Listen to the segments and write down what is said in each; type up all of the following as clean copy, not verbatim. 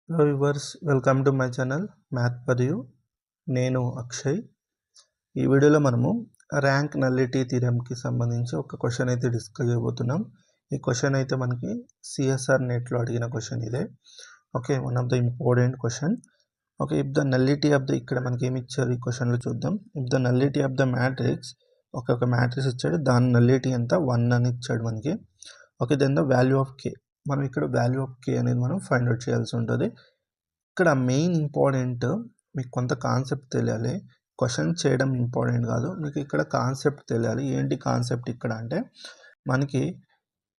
Hello viewers, welcome to my channel math for you. నేను అక్షయ్. ఈ వీడియోలో మనము ర్యాంక్ నల్లిటీ థియరంకి సంబంధించి ఒక క్వశ్చన్ అయితే డిస్కస్ చేయబోతున్నాం. ఈ క్వశ్చన్ అయితే మనకి సిఎస్ఆర్ నెట్లో అడిగిన క్వశ్చన్ ఇదే. Okay, one of the important question. Okay, if the nullity of the ఇక్కడ మనకి ఏమి ఇచ్చారు ఈ క్వశ్చన్లో చూద్దాం. If the nullity of the matrix, ఒక మ్యాట్రిక్స్ ఇచ్చాడు, దాని నల్లిటీ ఎంత 1 అని ఇచ్చాడు మనకి. Okay, then the value of K, మనం ఇక్కడ వాల్యూ ఆఫ్ కే అనేది మనం ఫైండ్ అవుట్ చేయాల్సి ఉంటుంది. ఇక్కడ మెయిన్ ఇంపార్టెంట్ మీకు కొంత కాన్సెప్ట్ తెలియాలి. క్వశ్చన్ చేయడం ఇంపార్టెంట్ కాదు, మీకు ఇక్కడ కాన్సెప్ట్ తెలియాలి. ఏంటి కాన్సెప్ట్ ఇక్కడ అంటే మనకి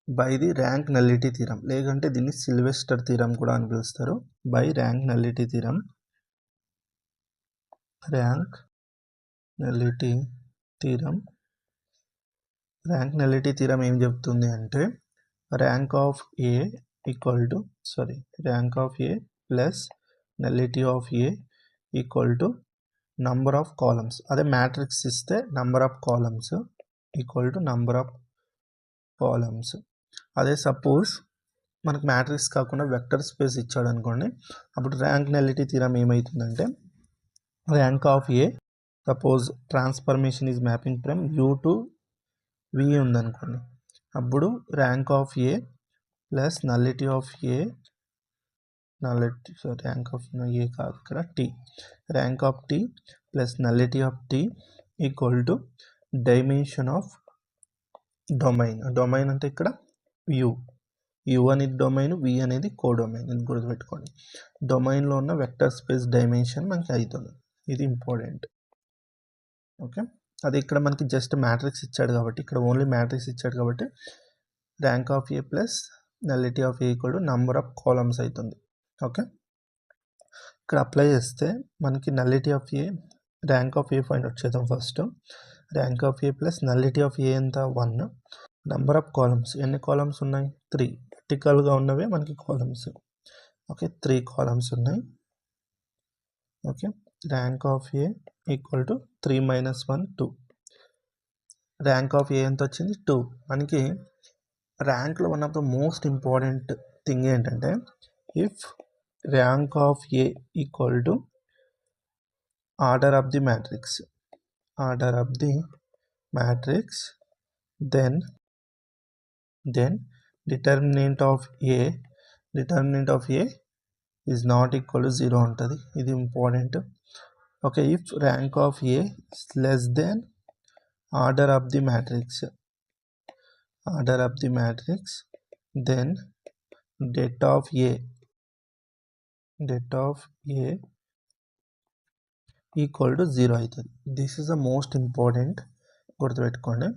by the rank nullity theorem, లేదంటే దీన్ని సిల్వెస్టర్ థీరం కూడా అని పిలుస్తారు. By rank nullity theorem, rank nullity theorem. Rank nullity theorem ఏం చెప్తుంది అంటే rank of A equal to rank of A plus nullity of A equal to number of columns. అదే matrix ఇస్తే number of columns equal to number of columns. అదే suppose మనకు matrix కాకుండా vector space ఇచ్చాడు అనుకోండి, అప్పుడు ర్యాంక్ నల్లిటీ థీరం ఏమవుతుందంటే rank of A, suppose transformation is mapping from U to V ఉందనుకోండి, అప్పుడు rank of A plus nullity of A, rank of A కాదు ఇక్కడ T, rank of T plus nullity of T equal to dimension of domain. Domain అంటే ఇక్కడ you అనేది domain, వి అనేది codomain. ఇది గుర్తుపెట్టుకోండి. డొమైన్లో ఉన్న వెక్టర్ స్పేస్ డైమెన్షన్ మనకి అవుతుంది. ఇది ఇంపార్టెంట్. ఓకే, అది ఇక్కడ మనకి జస్ట్ మ్యాట్రిక్స్ ఇచ్చాడు కాబట్టి, ఇక్కడ ఓన్లీ మ్యాట్రిక్స్ ఇచ్చాడు కాబట్టి rank of A plus nullity of A equal to number of columns అవుతుంది. ఓకే, ఇక్కడ అప్లై చేస్తే మనకి nullity of A, rank of A find out చేద్దాం first. Rank of A plus nullity of A ఎంత 1. Number of columns, ఎన్ని columns ఉన్నాయి 3, వర్టికల్గా ఉన్నవే మనకి కాలమ్స్. ఓకే, 3 కాలమ్స్ ఉన్నాయి. Okay, rank of A equal to 3 - 1 2. Rank of A ఎంత వచ్చింది 2. మనకి ర్యాంక్లో one of the most important thing ఏంటంటే if rank of A equal to order of the matrix, then determinant of A is not equal to 0 ఉంటుంది. ఇది important. Okay, if rank of A is less than order of the matrix, then det of A equal to 0 అవుతుంది. This is the most important, గుర్తుపెట్టుకోండి.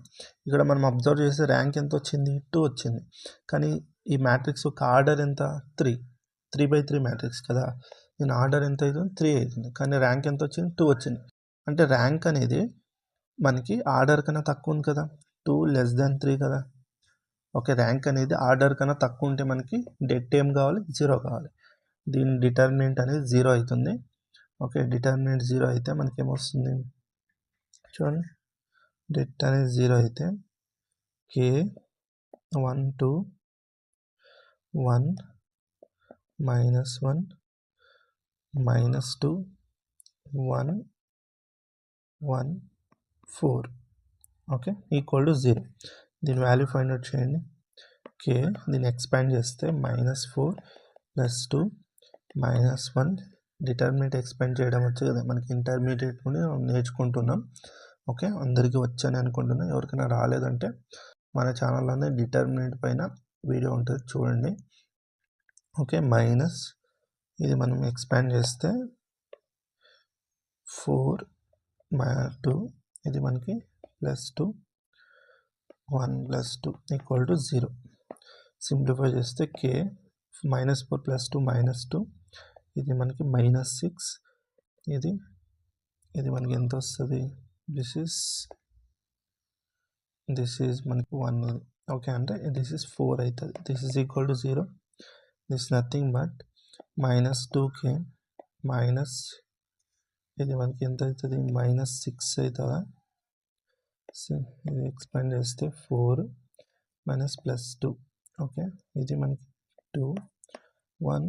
ఇక్కడ మనం observe చేస్తే rank ఎంత వచ్చింది 2 వచ్చింది, కానీ ఈ మ్యాట్రిక్స్ యొక్క ఆర్డర్ ఎంత 3/3 మ్యాట్రిక్స్ కదా, దీని ఆర్డర్ ఎంత అవుతుంది 3 అవుతుంది, కానీ ర్యాంక్ ఎంత వచ్చింది 2 వచ్చింది. అంటే ర్యాంక్ అనేది మనకి ఆర్డర్ కన్నా తక్కువ ఉంది కదా, 2 < 3 కదా. ఓకే, ర్యాంక్ అనేది ఆర్డర్ కన్నా తక్కువ ఉంటే మనకి డెట్ ఏం కావాలి 0 కావాలి. దీని డిటర్మినెంట్ అనేది 0 అవుతుంది. ఓకే, డిటర్మినెంట్ 0 అయితే మనకి ఏమొస్తుంది చూడండి, డెట్ అనేది 0 అయితే కే 1 2 1 -1 -2 1 1 4. Okay, equal to 0. దీని వాల్యూ ఫైండ్ అవుట్ చేయండి. కే దీన్ని ఎక్స్పాండ్ చేస్తే -4 + 2 -1. డిటర్మినెంట్ ఎక్స్పాండ్ చేయడం వచ్చు కదా మనకి, ఇంటర్మీడియట్ నుండి నేర్చుకుంటున్నాం. ఓకే, అందరికీ వచ్చని అనుకుంటున్నాం. ఎవరికైనా రాలేదంటే మన ఛానల్లోనే డిటర్మినెంట్ పైన వీడియో ఉంటుంది, చూడండి. ఓకే, మైనస్ ఇది మనం ఎక్స్పాండ్ చేస్తే 4 - 2, ఇది మనకి +2 1 + 2 ఈక్వల్ టు 0. సింప్లిఫై చేస్తే కే -4 + 2 -2, ఇది మనకి -6, ఇది మనకి ఎంత వస్తుంది, దిస్ ఈజ్ మనకి 1. ఓకే, అంటే దిస్ ఈజ్ 4 అవుతుంది. This is equal to 0. This nothing but -2k minus ఇది మనకి ఎంత అవుతుంది -6 అవుతుందా. ఇది ఎక్స్పాండ్ చేస్తే 4 - +2. ఓకే, ఇది మనకి 2 1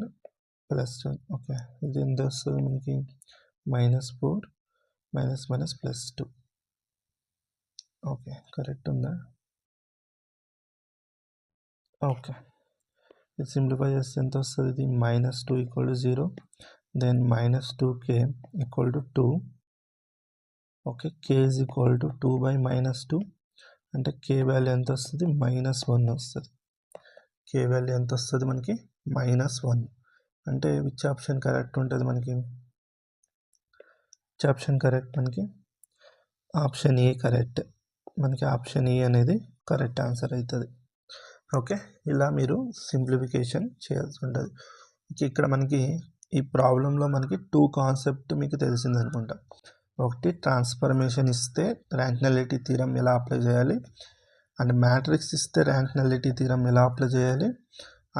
ప్లస్ 10. ఓకే, ఇది ఎంత వస్తుంది మనకి? -4 -1 +2. ఓకే, కరెక్ట్ ఉందా? ఓకే, ఇది సింప్లిఫై చేస్తే ఎంత వస్తుంది? ఇది -2 = 0, దెన్ -2k = 2. ఓకే, k = 2/-2 అంటే k వాల్యూ ఎంత వస్తుంది? -1 వస్తుంది. k వాల్యూ ఎంత వస్తుంది మనకి? -1. అంటే విచ్ ఆప్షన్ కరెక్ట్ ఉంటుంది మనకి? విచ్ ఆప్షన్ కరెక్ట్ మనకి? Option A correct. మనకి ఆప్షన్ ఏ అనేది కరెక్ట్ ఆన్సర్ అవుతుంది. ఓకే, ఇలా మీరు సింప్లిఫికేషన్ చేయాల్సి ఉంటుంది. ఇక్కడ మనకి ఈ ప్రాబ్లంలో మనకి 2 కాన్సెప్ట్ మీకు తెలిసింది అనుకుంటా. ఒకటి, ట్రాన్స్ఫర్మేషన్ ఇస్తే ర్యాంక్ నల్లిటీ థీరం ఎలా అప్లై చేయాలి, అండ్ మ్యాట్రిక్స్ ఇస్తే ర్యాంక్ నల్లిటీ థీరం ఎలా అప్లై చేయాలి,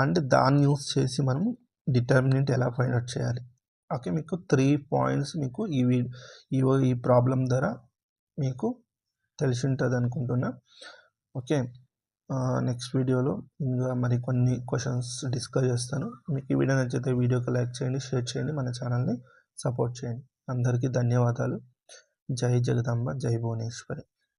అండ్ దాన్ని యూస్ చేసి మనం డిటర్మినెంట్ ఎలా ఫైండ్ అవుట్ చేయాలి. ఓకే, మీకు 3 పాయింట్స్ మీకు ఈ ప్రాబ్లం ద్వారా మీకు తెలిసి ఉంటుంది అనుకుంటున్నా. ఓకే, నెక్స్ట్ వీడియోలో ఇంకా మరికొన్ని క్వశ్చన్స్ డిస్కస్ చేస్తాను. మీకు ఈ వీడియో నచ్చితే వీడియోకి లైక్ చేయండి, షేర్ చేయండి, మన ఛానల్ని సపోర్ట్ చేయండి. అందరికీ ధన్యవాదాలు. జై జగదాంబ, జై భువనేశ్వరి.